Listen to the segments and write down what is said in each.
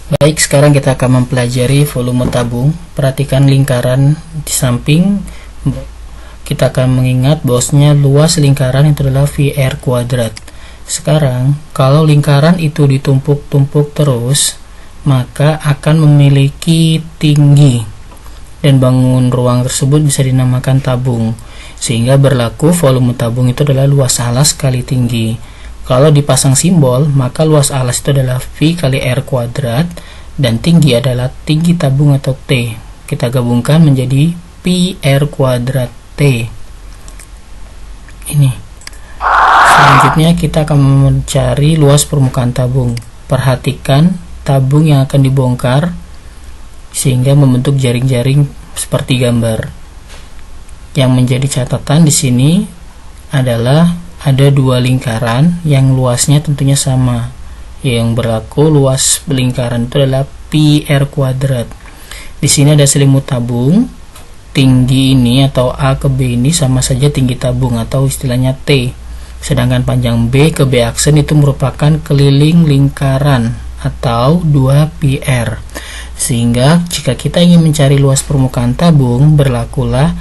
Baik, sekarang kita akan mempelajari volume tabung. Perhatikan lingkaran di samping. Kita akan mengingat bahwasanya luas lingkaran itu adalah VR kuadrat. Sekarang, kalau lingkaran itu ditumpuk-tumpuk terus, maka akan memiliki tinggi, dan bangun ruang tersebut bisa dinamakan tabung. Sehingga berlaku volume tabung itu adalah luas alas kali tinggi. Kalau dipasang simbol, maka luas alas itu adalah V kali R kuadrat, dan tinggi adalah tinggi tabung atau T. Kita gabungkan menjadi PR kuadrat T. Ini. Selanjutnya kita akan mencari luas permukaan tabung. Perhatikan tabung yang akan dibongkar sehingga membentuk jaring-jaring seperti gambar. Yang menjadi catatan di sini adalah ada dua lingkaran yang luasnya tentunya sama. Yang berlaku luas lingkaran itu adalah PR kuadrat. Di sini ada selimut tabung. Tinggi ini atau A ke B ini sama saja tinggi tabung atau istilahnya T. Sedangkan panjang B ke B aksen itu merupakan keliling lingkaran atau 2PR. Sehingga jika kita ingin mencari luas permukaan tabung, berlakulah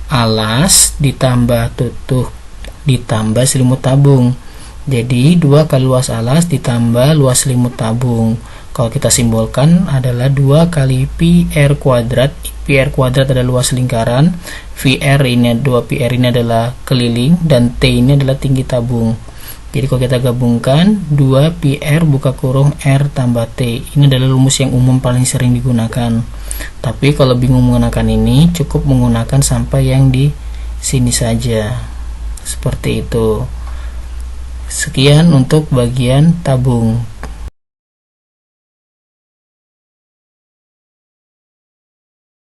alas ditambah tutup ditambah selimut tabung. Jadi 2 kali luas alas ditambah luas selimut tabung. Kalau kita simbolkan adalah 2 kali PR kuadrat. PR kuadrat adalah luas lingkaran, VR ini 2PR ini adalah keliling, dan T ini adalah tinggi tabung. Jadi kalau kita gabungkan 2PR buka kurung R tambah T. Ini adalah rumus yang umum paling sering digunakan. Tapi kalau bingung menggunakan ini, cukup menggunakan sampai yang di sini saja. Seperti itu. Sekian untuk bagian tabung.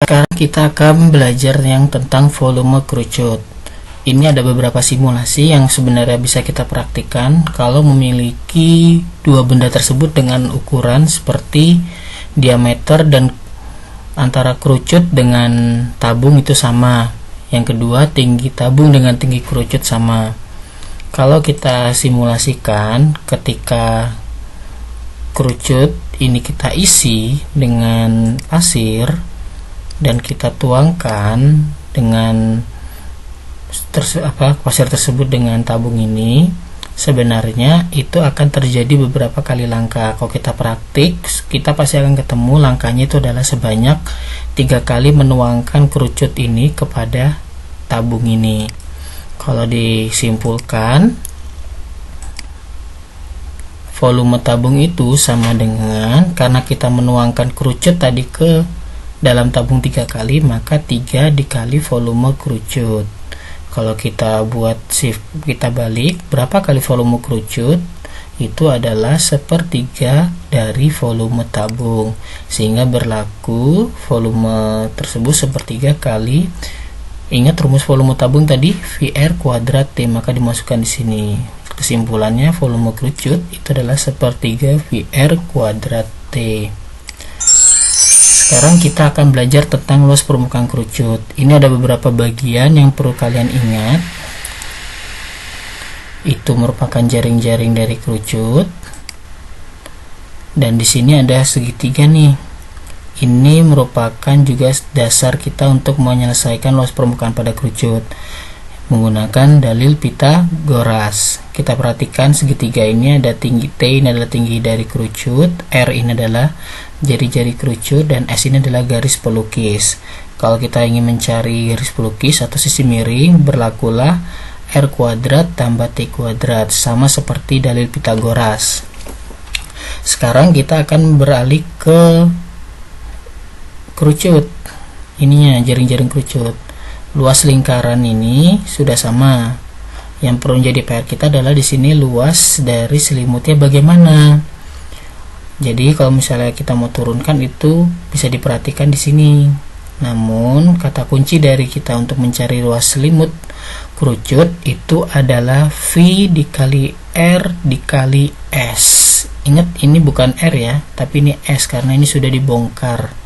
Sekarang kita akan belajar yang tentang volume kerucut. Ini ada beberapa simulasi yang sebenarnya bisa kita praktikkan kalau memiliki dua benda tersebut dengan ukuran seperti diameter dan antara kerucut dengan tabung itu sama. Yang kedua, tinggi tabung dengan tinggi kerucut sama. Kalau kita simulasikan ketika kerucut ini kita isi dengan pasir dan kita tuangkan dengan pasir tersebut dengan tabung ini, sebenarnya itu akan terjadi beberapa kali langkah. Kalau kita praktik, kita pasti akan ketemu langkahnya itu adalah sebanyak 3 kali menuangkan kerucut ini kepada tabung ini. Kalau disimpulkan, volume tabung itu sama dengan, karena kita menuangkan kerucut tadi ke dalam tabung 3 kali, maka 3 dikali volume kerucut. Kalau kita buat shift, kita balik, berapa kali volume kerucut? Itu adalah 1/3 dari volume tabung, sehingga berlaku volume tersebut 1/3 kali. Ingat rumus volume tabung tadi VR kuadrat T, maka dimasukkan di sini. Kesimpulannya volume kerucut itu adalah 1/3 VR kuadrat T. Sekarang kita akan belajar tentang luas permukaan kerucut. Ini ada beberapa bagian yang perlu kalian ingat. Itu merupakan jaring-jaring dari kerucut. Dan di sini ada segitiga nih. Ini merupakan juga dasar kita untuk menyelesaikan luas permukaan pada kerucut menggunakan dalil Pythagoras. Kita perhatikan segitiga ini ada tinggi T, ini adalah tinggi dari kerucut, R ini adalah jari-jari kerucut, dan S ini adalah garis pelukis. Kalau kita ingin mencari garis pelukis atau sisi miring, berlakulah R kuadrat tambah T kuadrat, sama seperti dalil Pythagoras. Sekarang kita akan beralih ke kerucut. Ininya jaring-jaring kerucut. Luas lingkaran ini sudah sama. Yang perlu menjadi PR kita adalah di sini luas dari selimutnya bagaimana. Jadi kalau misalnya kita mau turunkan itu bisa diperhatikan di sini. Namun kata kunci dari kita untuk mencari luas selimut kerucut itu adalah V dikali R dikali S. Ingat ini bukan R ya, tapi ini S karena ini sudah dibongkar.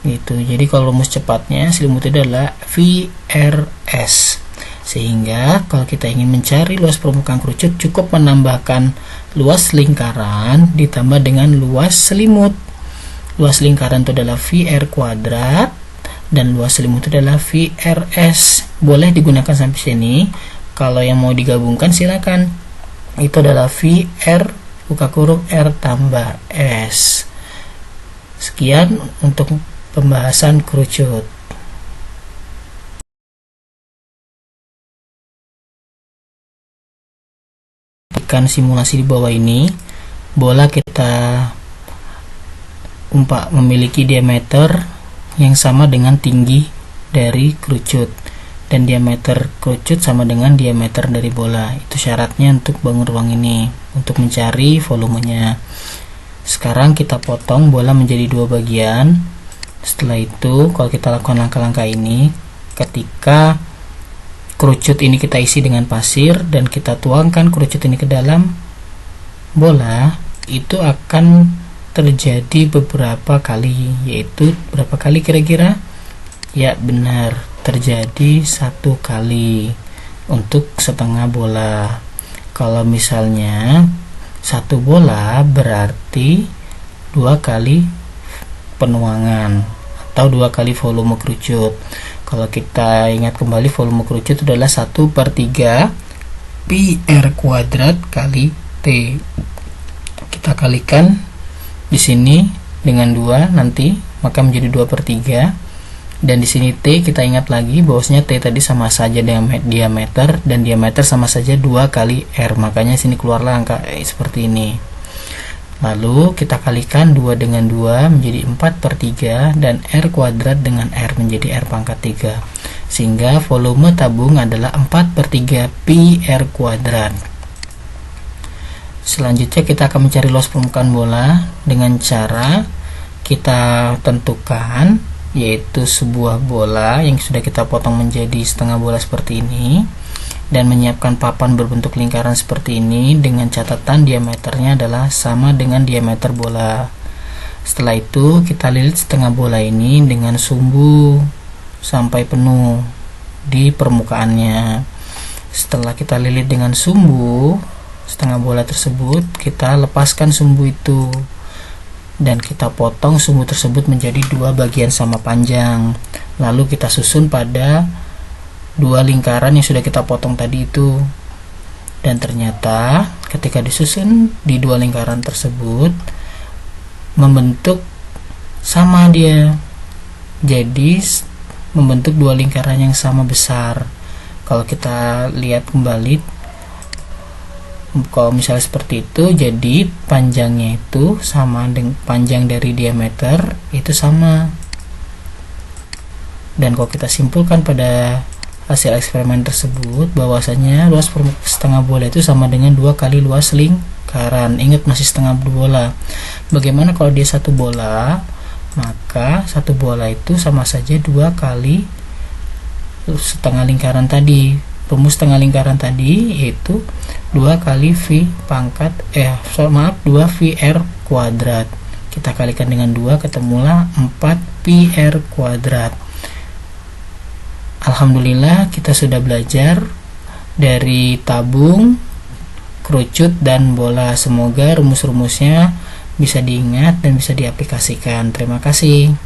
Gitu. Jadi kalau rumus cepatnya selimut itu adalah VRS. Sehingga kalau kita ingin mencari luas permukaan kerucut, cukup menambahkan luas lingkaran ditambah dengan luas selimut. luas lingkaran itu adalah VR kuadrat dan luas selimut itu adalah VRS. Boleh digunakan sampai sini. Kalau yang mau digabungkan silakan. Itu adalah VR buka kurung R tambah S. Sekian untuk pembahasan kerucut. Simulasi di bawah ini, bola kita memiliki diameter yang sama dengan tinggi dari kerucut, dan diameter kerucut sama dengan diameter dari bola. Itu syaratnya untuk bangun ruang ini, untuk mencari volumenya. Sekarang kita potong bola menjadi dua bagian. Setelah itu, kalau kita lakukan langkah-langkah ini, ketika kerucut ini kita isi dengan pasir dan kita tuangkan kerucut ini ke dalam bola, itu akan terjadi beberapa kali. Yaitu berapa kali kira-kira? Ya benar, terjadi 1 kali untuk setengah bola. Kalau misalnya 1 bola berarti 2 kali penuangan atau 2 kali volume kerucut. Kalau kita ingat kembali, volume kerucut adalah 1/3 pi R kuadrat kali T. Kita kalikan di sini dengan 2 nanti, maka menjadi 2/3. Dan di sini T, kita ingat lagi bahwasanya T tadi sama saja dengan diameter, dan diameter sama saja 2 kali R. Makanya sini keluarlah angka seperti ini. Lalu kita kalikan 2 dengan 2 menjadi 4/3 dan R kuadrat dengan R menjadi R pangkat 3. Sehingga volume tabung adalah 4/3 pi R kuadrat. Selanjutnya kita akan mencari luas permukaan bola dengan cara kita tentukan, yaitu sebuah bola yang sudah kita potong menjadi setengah bola seperti ini, dan menyiapkan papan berbentuk lingkaran seperti ini dengan catatan diameternya adalah sama dengan diameter bola. Setelah itu kita lilit setengah bola ini dengan sumbu sampai penuh di permukaannya. Setelah kita lilit dengan sumbu setengah bola tersebut, kita lepaskan sumbu itu dan kita potong sumbu tersebut menjadi 2 bagian sama panjang. Lalu kita susun pada 2 lingkaran yang sudah kita potong tadi itu. Dan ternyata ketika disusun di 2 lingkaran tersebut membentuk sama dia. Jadi membentuk 2 lingkaran yang sama besar. Kalau kita lihat kembali, kalau misalnya seperti itu, jadi panjangnya itu sama dengan panjang dari diameter itu sama. Dan kalau kita simpulkan pada hasil eksperimen tersebut, bahwasanya luas setengah bola itu sama dengan 2 kali luas lingkaran. Ingat, masih setengah bola. Bagaimana kalau dia 1 bola? Maka 1 bola itu sama saja 2 kali setengah lingkaran tadi. Rumus setengah lingkaran tadi yaitu 2 kali V pangkat 2 VR kuadrat. Kita kalikan dengan 2, ketemulah 4 PR kuadrat. Alhamdulillah, kita sudah belajar dari tabung, kerucut, dan bola. Semoga rumus-rumusnya bisa diingat dan bisa diaplikasikan. Terima kasih.